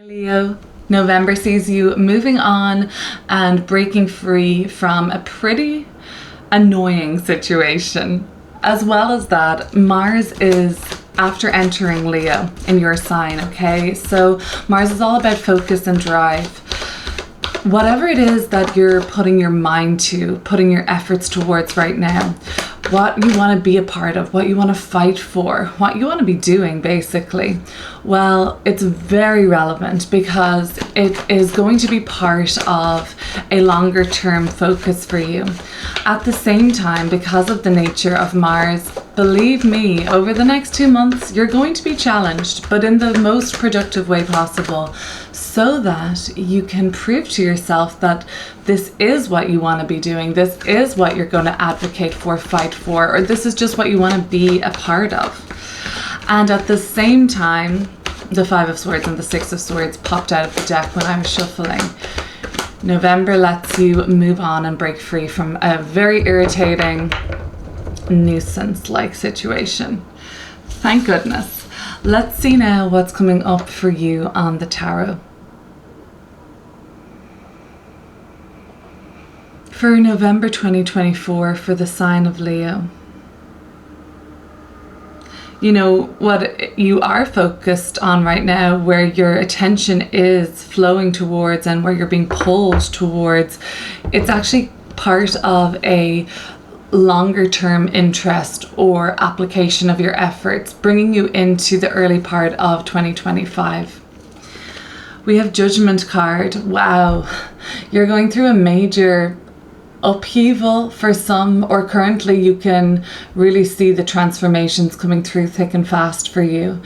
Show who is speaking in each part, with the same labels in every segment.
Speaker 1: Leo, November sees you moving on and breaking free from a pretty annoying situation. As well as that, Mars is after entering Leo in your sign, okay? So Mars is all about focus and drive. Whatever it is that you're putting your mind to, putting your efforts towards right now, what you want to be a part of, what you want to fight for, what you want to be doing basically, well, it's very relevant because it is going to be part of a longer term focus for you. At the same time, because of the nature of Mars, believe me, over the next 2 months, you're going to be challenged, but in the most productive way possible, so that you can prove to yourself that this is what you want to be doing, this is what you're going to advocate for, fight for, or this is just what you want to be a part of. And at the same time, the Five of Swords and the Six of Swords popped out of the deck when I was shuffling. November lets you move on and break free from a very irritating, nuisance-like situation. Thank goodness. Let's see now what's coming up for you on the tarot. For November 2024, for the sign of Leo, you know what you are focused on right now, where your attention is flowing towards and where you're being pulled towards, it's actually part of a longer term interest or application of your efforts, bringing you into the early part of 2025. We have Judgment card. Wow, you're going through a major upheaval for some, or currently you can really see the transformations coming through thick and fast for you.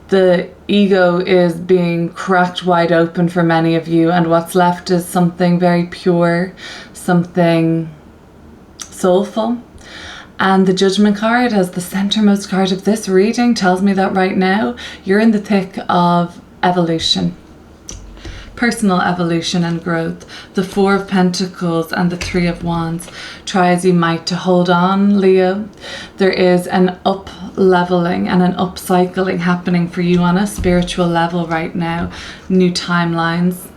Speaker 1: The ego is being cracked wide open for many of you, and what's left is something very pure, something soulful. And the Judgment card, as the centermost card of this reading, tells me that right now you're in the thick of evolution, personal evolution and growth. The Four of Pentacles and the Three of Wands. Try as you might to hold on, Leo. There is an up-leveling and an upcycling happening for you on a spiritual level right now. New timelines,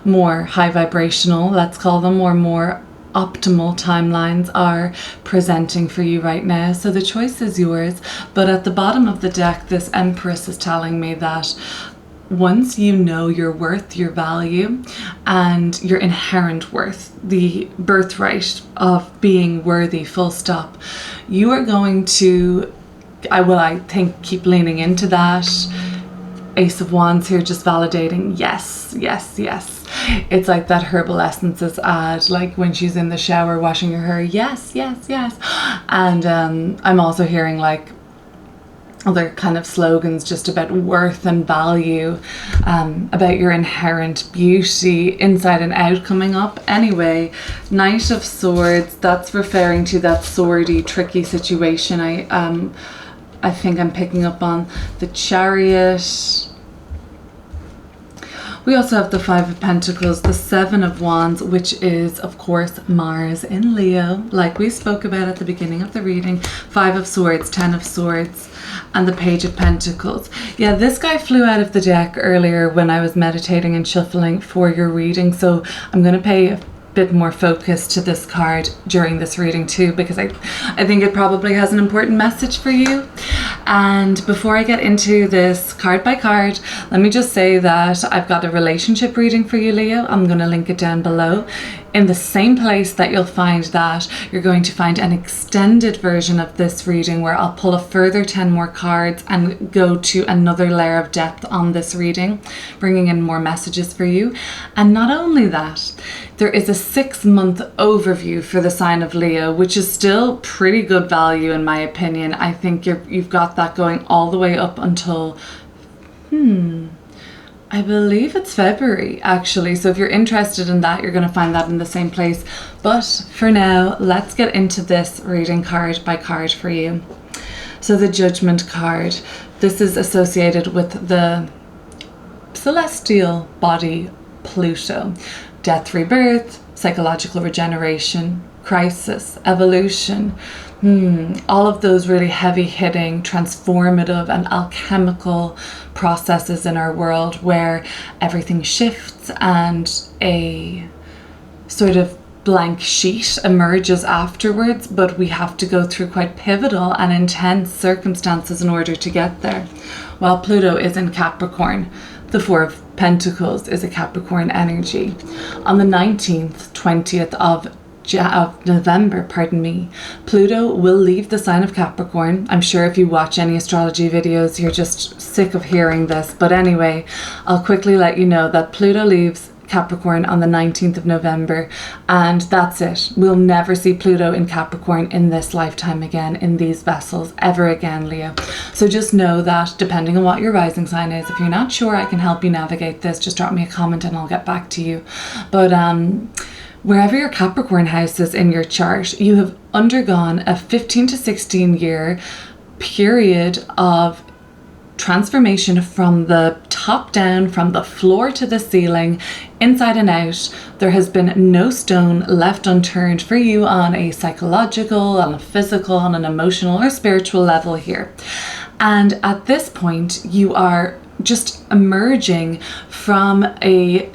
Speaker 1: more high vibrational, let's call them, or more optimal timelines are presenting for you right now. So the choice is yours. But at the bottom of the deck, this Empress is telling me that once you know your worth, your value, and your inherent worth, the birthright of being worthy, full stop, you are going to, I think, keep leaning into that. Ace of Wands here, just validating, yes, yes, yes. It's like that Herbal Essences ad, like when she's in the shower washing her hair, yes, yes, yes. And I'm also hearing like other kind of slogans just about worth and value, about your inherent beauty inside and out coming up. Anyway, Knight of Swords, that's referring to that swordy, tricky situation. I think I'm picking up on the Chariot. We also have the Five of Pentacles, the Seven of Wands, which is, of course, Mars in Leo, like we spoke about at the beginning of the reading. Five of Swords, Ten of Swords, and the Page of Pentacles. Yeah, this guy flew out of the deck earlier when I was meditating and shuffling for your reading, so I'm going to pay a bit more focus to this card during this reading too, because I think it probably has an important message for you. And before I get into this card by card, let me just say that I've got a relationship reading for you, Leo. I'm going to link it down below. In the same place that you'll find that, you're going to find an extended version of this reading where I'll pull a further 10 more cards and go to another layer of depth on this reading, bringing in more messages for you. And not only that, there is a 6-month overview for the sign of Leo, which is still pretty good value in my opinion. I think you've got that going all the way up until, I believe it's February actually. So if you're interested in that, you're going to find that in the same place. But for now, let's get into this reading card by card for you. So the Judgment card, this is associated with the celestial body Pluto. Death, rebirth, psychological regeneration, crisis, evolution, all of those really heavy hitting, transformative and alchemical processes in our world where everything shifts and a sort of blank sheet emerges afterwards, but we have to go through quite pivotal and intense circumstances in order to get there. While Pluto is in Capricorn, the Four of Pentacles is a Capricorn energy. On the 19th, 20th of November, Pluto will leave the sign of Capricorn. I'm sure if you watch any astrology videos, you're just sick of hearing this. But anyway, I'll quickly let you know that Pluto leaves Capricorn on the 19th of November, and that's it. We'll never see Pluto in Capricorn in this lifetime again, in these vessels, ever again, Leo. So just know that depending on what your rising sign is, if you're not sure, I can help you navigate this. Just drop me a comment and I'll get back to you. But wherever your Capricorn house is in your chart, you have undergone a 15 to 16 year period of transformation from the top down, from the floor to the ceiling, inside and out. There has been no stone left unturned for you on a psychological, on a physical, on an emotional or spiritual level here. And at this point, you are just emerging from a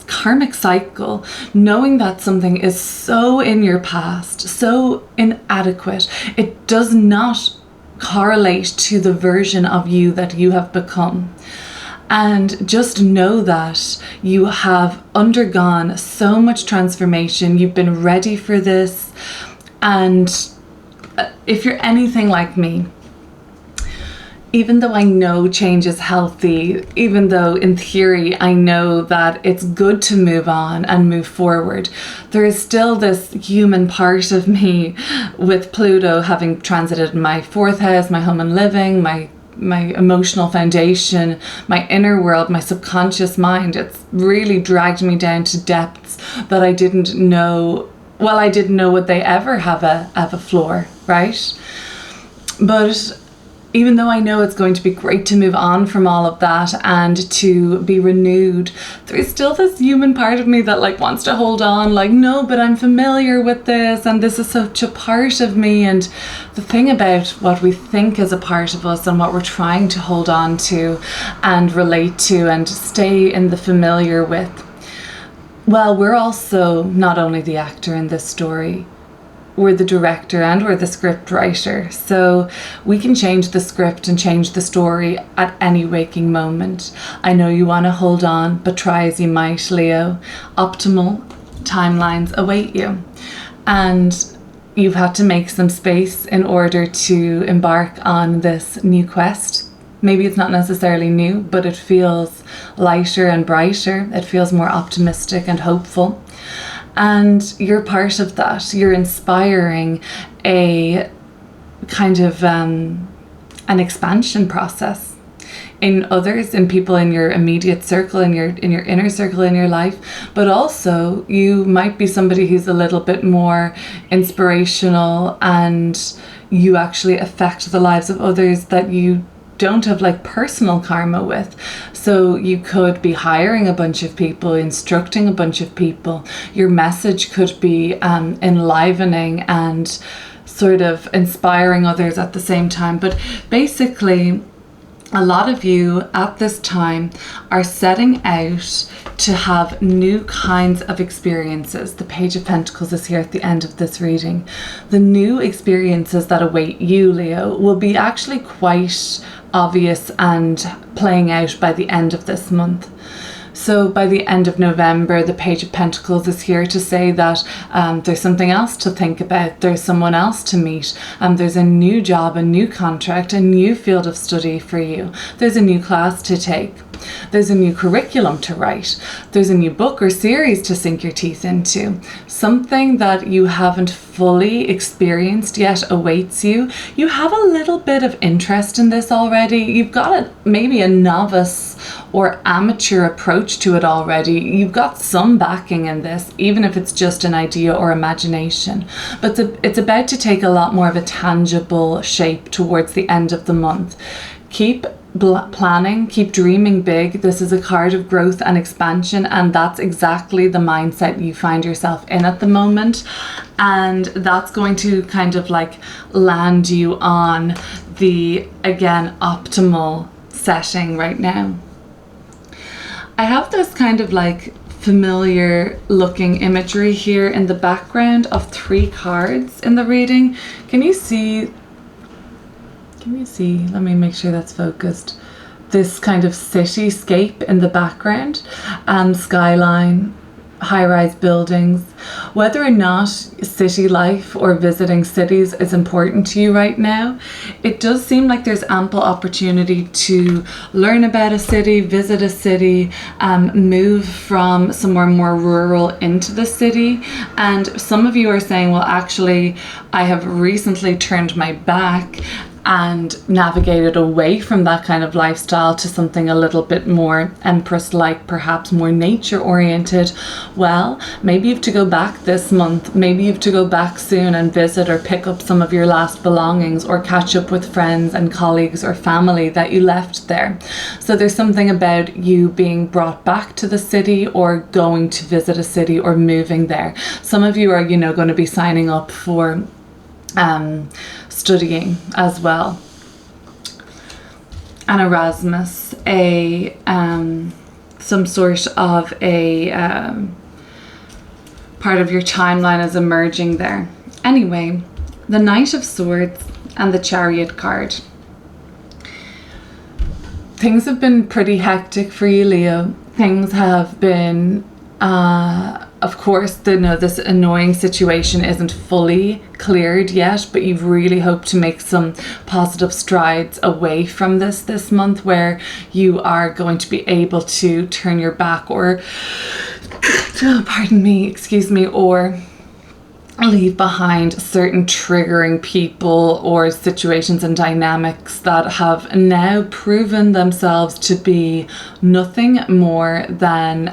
Speaker 1: karmic cycle, knowing that something is so in your past, so inadequate, it does not correlate to the version of you that you have become. And just know that you have undergone so much transformation. You've been ready for this. And if you're anything like me, even though I know change is healthy, even though in theory I know that it's good to move on and move forward, there is still this human part of me with Pluto having transited my 4th house, my home and living, my emotional foundation, my inner world, my subconscious mind. It's really dragged me down to depths that I didn't know. Well, I didn't know would they ever have a floor, right? But even though I know it's going to be great to move on from all of that and to be renewed, there is still this human part of me that wants to hold on, no, but I'm familiar with this and this is such a part of me. And the thing about what we think is a part of us and what we're trying to hold on to and relate to and stay in the familiar with, well, we're also not only the actor in this story, we're the director and we're the script writer. So we can change the script and change the story at any waking moment. I know you want to hold on, but try as you might, Leo. Optimal timelines await you. And you've had to make some space in order to embark on this new quest. Maybe it's not necessarily new, but it feels lighter and brighter. It feels more optimistic and hopeful. And you're part of that. You're inspiring a kind of an expansion process in others, in people in your immediate circle, in your inner circle in your life. But also you might be somebody who's a little bit more inspirational and you actually affect the lives of others that you don't have personal karma with. So you could be hiring a bunch of people, instructing a bunch of people. Your message could be enlivening and sort of inspiring others at the same time. But basically, a lot of you at this time are setting out to have new kinds of experiences. The Page of Pentacles is here at the end of this reading. The new experiences that await you, Leo, will be actually quite obvious and playing out by the end of this month. So by the end of November, the Page of Pentacles is here to say that there's something else to think about. There's someone else to meet. There's a new job, a new contract, a new field of study for you. There's a new class to take. There's a new curriculum to write. There's a new book or series to sink your teeth into. Something that you haven't fully experienced yet awaits you. You have a little bit of interest in this already. You've got maybe a novice or amateur approach to it already. You've got some backing in this, even if it's just an idea or imagination. But it's about to take a lot more of a tangible shape towards the end of the month. keep planning, keep dreaming big. This is a card of growth and expansion, and that's exactly the mindset you find yourself in at the moment. And that's going to kind of like land you on the, again, optimal setting right now. I have this kind of like familiar looking imagery here in the background of 3 cards in the reading. Can you see, let me make sure that's focused, this kind of cityscape in the background, and skyline, high-rise buildings. Whether or not city life or visiting cities is important to you right now, it does seem like there's ample opportunity to learn about a city, visit a city, move from somewhere more rural into the city. And some of you are saying, well, actually, I have recently turned my back and navigated away from that kind of lifestyle to something a little bit more Empress-like, perhaps more nature-oriented. Well, maybe you have to go back this month. Maybe you have to go back soon and visit or pick up some of your last belongings, or catch up with friends and colleagues or family that you left there. So there's something about you being brought back to the city, or going to visit a city, or moving there. Some of you are, you know, going to be signing up for studying as well, an Erasmus, a some sort of a part of your timeline is emerging there. Anyway, the Knight of Swords and the Chariot card. Things have been pretty hectic for you, Leo. Things have been of course, this annoying situation isn't fully cleared yet, but you really hope to make some positive strides away from this month, where you are going to be able to turn your back, or or leave behind certain triggering people or situations and dynamics that have now proven themselves to be nothing more than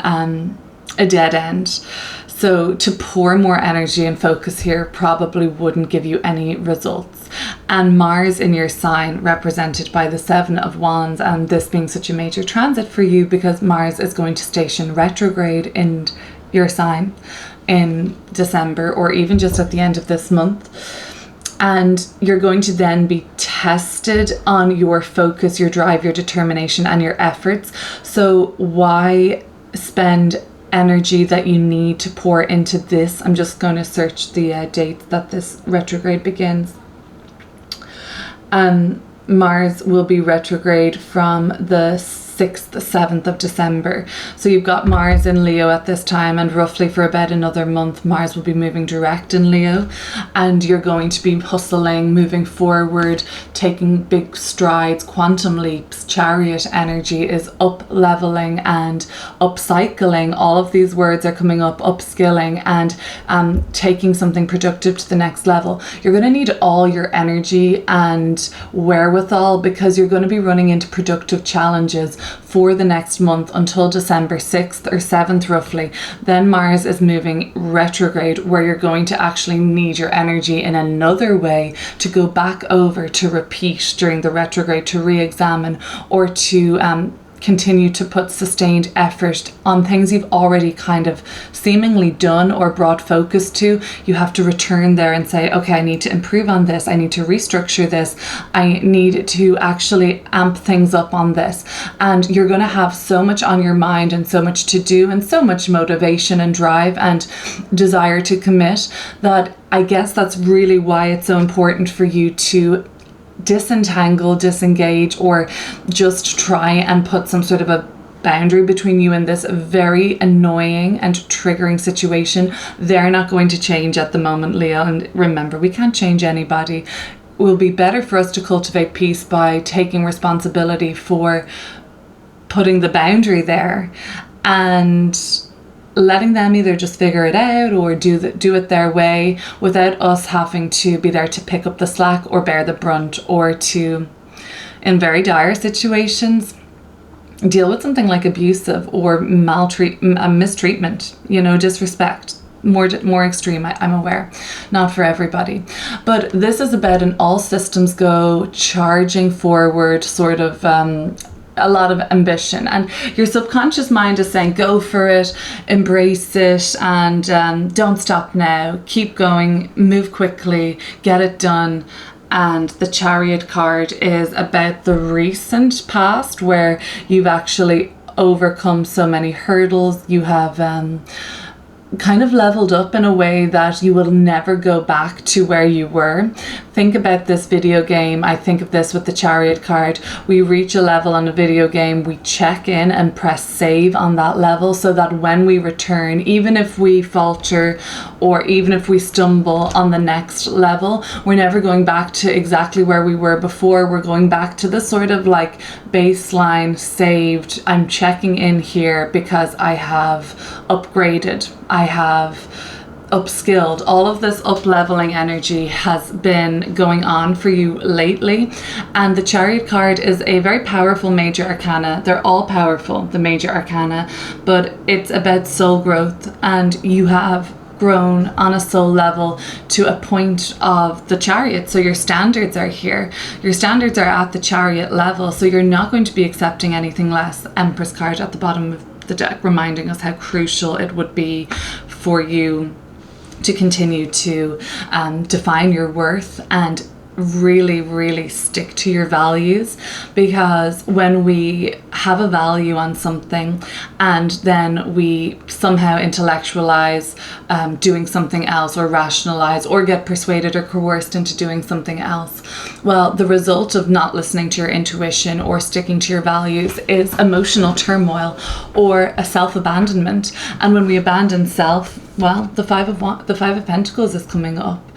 Speaker 1: a dead end. So to pour more energy and focus here probably wouldn't give you any results. And Mars in your sign, represented by the 7 of Wands, and this being such a major transit for you because Mars is going to station retrograde in your sign in December, or even just at the end of this month. And you're going to then be tested on your focus, your drive, your determination, and your efforts. So why spend energy that you need to pour into this? I'm just going to search the date that this retrograde begins. Mars will be retrograde from the 6th, 7th of December. So you've got Mars in Leo at this time, and roughly for about another month, Mars will be moving direct in Leo, and you're going to be hustling, moving forward, taking big strides, quantum leaps. Chariot energy is up leveling and upcycling. All of these words are coming up, upskilling and taking something productive to the next level. You're going to need all your energy and wherewithal, because you're going to be running into productive challenges for the next month until December 6th or 7th roughly. Then Mars is moving retrograde, where you're going to actually need your energy in another way to go back over, to repeat during the retrograde, to re-examine, or to continue to put sustained effort on things you've already kind of seemingly done or brought focus to. You have to return there and say, okay, I need to improve on this. I need to restructure this. I need to actually amp things up on this. And you're going to have so much on your mind and so much to do and so much motivation and drive and desire to commit, that I guess that's really why it's so important for you to disentangle, disengage, or just try and put some sort of a boundary between you and this very annoying and triggering situation. They're not going to change at the moment, Leo. And remember, we can't change anybody. It will be better for us to cultivate peace by taking responsibility for putting the boundary there and letting them either just figure it out or do it their way, without us having to be there to pick up the slack or bear the brunt, or to, in very dire situations, deal with something like abusive or mistreatment, disrespect. more extreme, I'm aware, not for everybody. But this is about an all systems go, charging forward sort of a lot of ambition, and your subconscious mind is saying go for it, embrace it, and don't stop now, keep going, move quickly, get it done. And the Chariot card is about the recent past where you've actually overcome so many hurdles. You have kind of leveled up in a way that you will never go back to where you were. Think about this video game. I think of this with the Chariot card. We reach a level on a video game, we check in and press save on that level, so that when we return, even if we falter or even if we stumble on the next level, we're never going back to exactly where we were before. We're going back to the sort of like baseline saved. I'm checking in here because I have upgraded, I have upskilled. All of this up-leveling energy has been going on for you lately, and the Chariot card is a very powerful major arcana. They're all powerful, the major arcana, but it's about soul growth, and you have grown on a soul level to a point of the Chariot. So your standards are here. Your standards are at the Chariot level, so you're not going to be accepting anything less. Empress card at the bottom of the deck, reminding us how crucial it would be for you to continue to define your worth and really stick to your values, because when we have a value on something and then we somehow intellectualize doing something else, or rationalize, or get persuaded or coerced into doing something else, well, the result of not listening to your intuition or sticking to your values is emotional turmoil or a self-abandonment. And when we abandon self, well, the Five of Pentacles is coming up.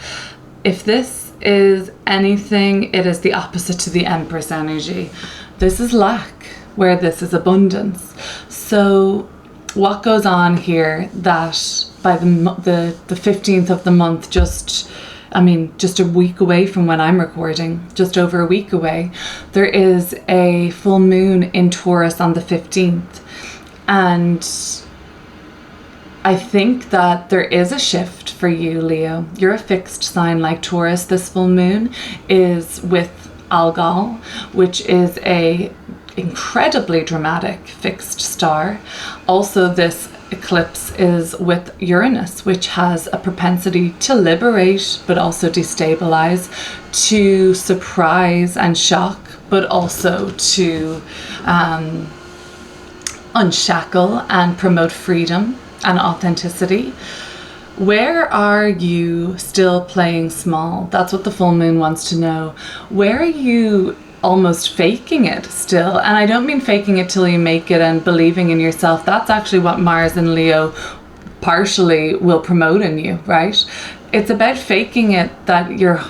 Speaker 1: If this is anything, it is the opposite to the Empress energy. This is lack, where this is abundance. So what goes on here, that by the 15th of the month, just a week away from when I'm recording, just over a week away, there is a full moon in Taurus on the 15th. And I think that there is a shift for you, Leo. You're a fixed sign like Taurus. This full moon is with Algol, which is a incredibly dramatic fixed star. Also, this eclipse is with Uranus, which has a propensity to liberate, but also destabilize, to surprise and shock, but also to unshackle and promote freedom and authenticity. Where are you still playing small? That's what the full moon wants to know. Where are you almost faking it still? And I don't mean faking it till you make it and believing in yourself. That's actually what Mars and Leo partially will promote in you, right? It's about faking it that you're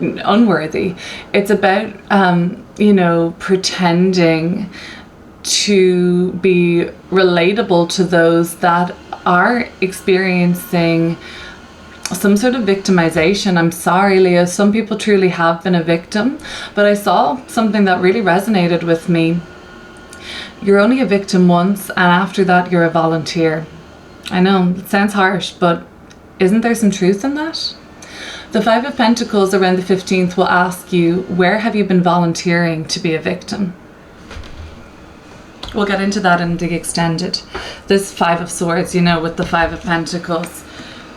Speaker 1: unworthy. It's about pretending to be relatable to those that are experiencing some sort of victimization. I'm sorry, Leo, some people truly have been a victim, but I saw something that really resonated with me. You're only a victim once, and after that you're a volunteer. I know, it sounds harsh, but isn't there some truth in that? The Five of Pentacles around the 15th will ask you, where have you been volunteering to be a victim? We'll get into that in the extended. This Five of Swords, with the Five of Pentacles.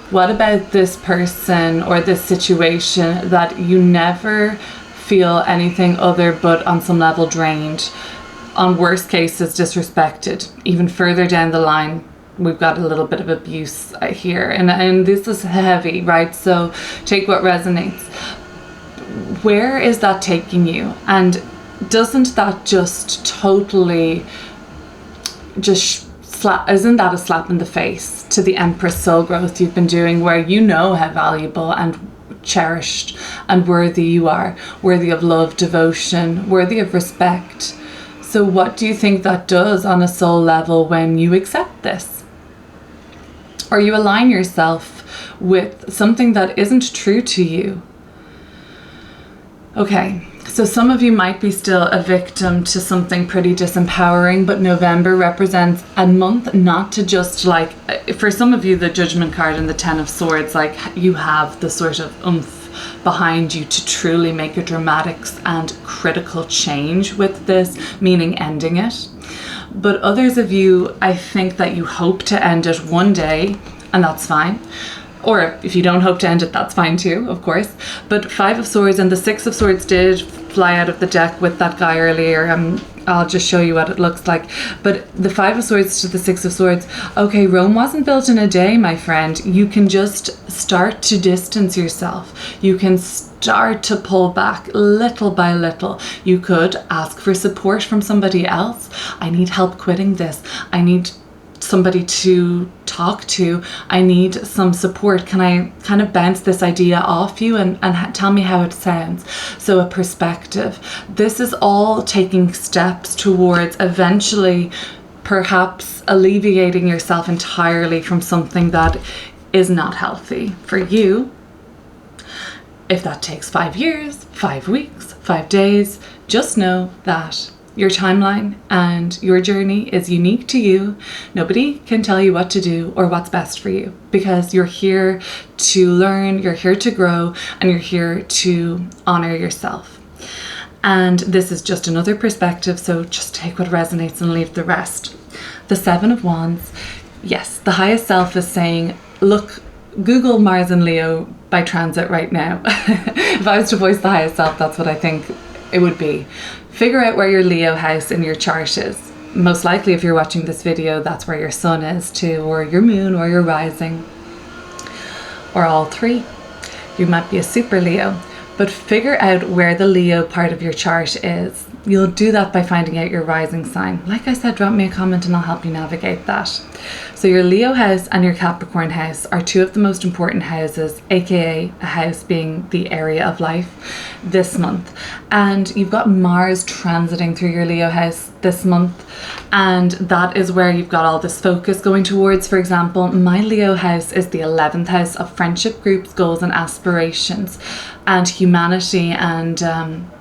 Speaker 1: What about this person or this situation that you never feel anything other but on some level drained? On worst cases, disrespected. Even further down the line, we've got a little bit of abuse here. And this is heavy, right? So take what resonates. Where is that taking you? And doesn't that just totally isn't that a slap in the face to the Empress soul growth you've been doing, where you know how valuable and cherished and worthy you are, worthy of love, devotion, worthy of respect? So what do you think that does on a soul level when you accept this? Or you align yourself with something that isn't true to you? Okay, So some of you might be still a victim to something pretty disempowering, but November represents a month not to just like, for some of you, the Judgment card and the Ten of Swords, like you have the sort of oomph behind you to truly make a dramatic and critical change with this, meaning ending it. But others of you, I think that you hope to end it one day, and that's fine. Or if you don't hope to end it, that's fine too, of course. But Five of Swords and the Six of Swords did fly out of the deck with that guy earlier. I'll just show you what it looks like. But the Five of Swords to the Six of Swords. Okay, Rome wasn't built in a day, my friend. You can just start to distance yourself. You can start to pull back little by little. You could ask for support from somebody else. I need help quitting this. I need somebody to talk to. I need some support. Can I kind of bounce this idea off you and tell me how it sounds? So a perspective. This is all taking steps towards eventually perhaps alleviating yourself entirely from something that is not healthy for you. If that takes 5 years, 5 weeks, 5 days, just know that your timeline and your journey is unique to you. Nobody can tell you what to do or what's best for you, because you're here to learn, you're here to grow, and you're here to honor yourself. And this is just another perspective, so just take what resonates and leave the rest. The Seven of Wands. Yes, the highest self is saying, look, Google Mars and Leo by transit right now. If I was to voice the highest self, that's what I think it would be. Figure out where your Leo house in your chart is. Most likely, if you're watching this video, that's where your sun is too, or your moon, or your rising, or all three. You might be a super Leo, but figure out where the Leo part of your chart is. You'll do that by finding out your rising sign. Like I said, drop me a comment and I'll help you navigate that. So your Leo house and your Capricorn house are two of the most important houses, aka a house being the area of life this month. And you've got Mars transiting through your Leo house this month, and that is where you've got all this focus going towards. For example, my Leo house is the 11th house of friendship, groups, goals and aspirations and humanity, and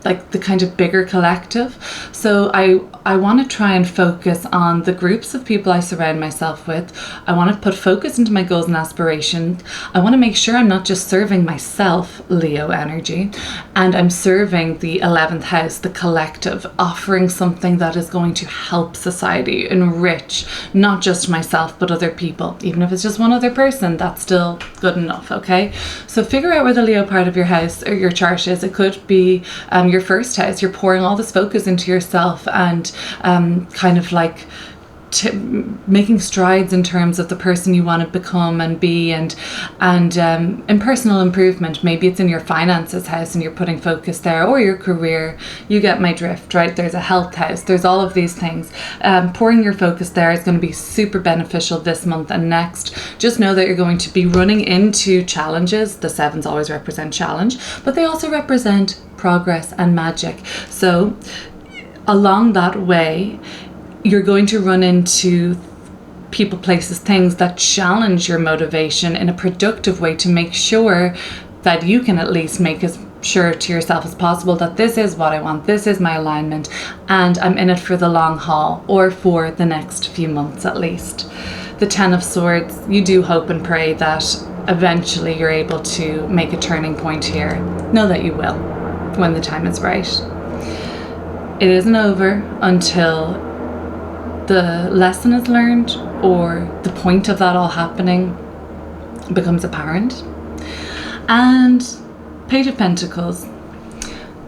Speaker 1: like the kind of bigger collective. So I want to try and focus on the groups of people I surround myself with. I want to put focus into my goals and aspirations. I want to make sure I'm not just serving myself, Leo energy, and I'm serving the 11th house, the collective, offering something that is going to help society, enrich not just myself but other people. Even if it's just one other person, that's still good enough. Okay, so figure out where the Leo part of your house or your chart is. It could be your first house. You're pouring all this focus into yourself and kind of like making strides in terms of the person you want to become and be, and in personal improvement. Maybe it's in your finances house and you're putting focus there, or your career. You get my drift, right? There's a health house, there's all of these things. Pouring your focus there is going to be super beneficial this month and next. Just know that you're going to be running into challenges. The sevens always represent challenge, but they also represent progress and magic. So along that way, you're going to run into people, places, things that challenge your motivation in a productive way to make sure that you can at least make as sure to yourself as possible that this is what I want, this is my alignment, and I'm in it for the long haul, or for the next few months at least. The Ten of Swords, you do hope and pray that eventually you're able to make a turning point here. Know that you will when the time is right. It isn't over until the lesson is learned or the point of that all happening becomes apparent. And Page of Pentacles,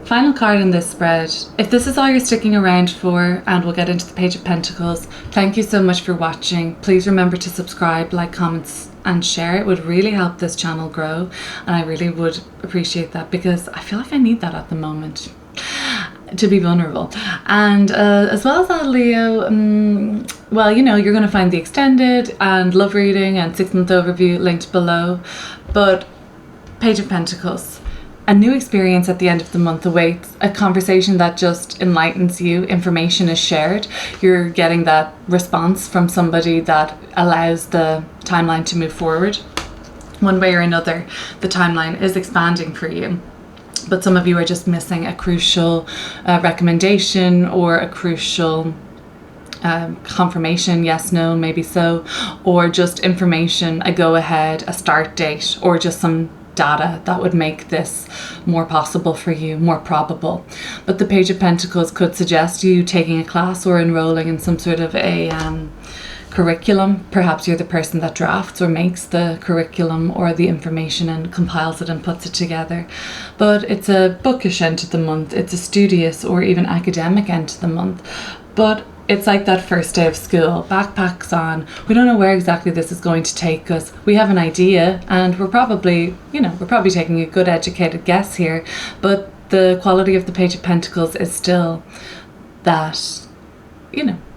Speaker 1: final card in this spread. If this is all you're sticking around for, and we'll get into the Page of Pentacles, thank you so much for watching. Please remember to subscribe, like, comments and share. It would really help this channel grow, and I really would appreciate that, because I feel like I need that at the moment, to be vulnerable. And as well as that, Leo, well, you know, you're going to find the extended and love reading and 6-month overview linked below. But Page of Pentacles, a new experience at the end of the month awaits, a conversation that just enlightens you. Information is shared. You're getting that response from somebody that allows the timeline to move forward. One way or another, the timeline is expanding for you. but some of you are just missing a crucial recommendation or a crucial confirmation, yes, no, maybe so, or just information, a go ahead, a start date, or just some data that would make this more possible for you, more probable. But the Page of Pentacles could suggest you taking a class or enrolling in some sort of a curriculum. Perhaps you're the person that drafts or makes the curriculum or the information and compiles it and puts it together. But it's a bookish end to the month, it's a studious or even academic end to the month. But it's like that first day of school, backpacks on. We don't know where exactly this is going to take us. We have an idea, and we're probably taking a good educated guess here, but the quality of the Page of Pentacles is still that,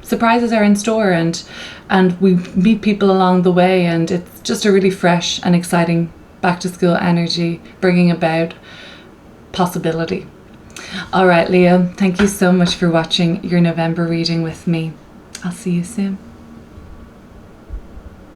Speaker 1: surprises are in store, and we meet people along the way, and it's just a really fresh and exciting back to school energy, bringing about possibility. All right, Leo, thank you so much for watching your November reading with me. I'll see you soon.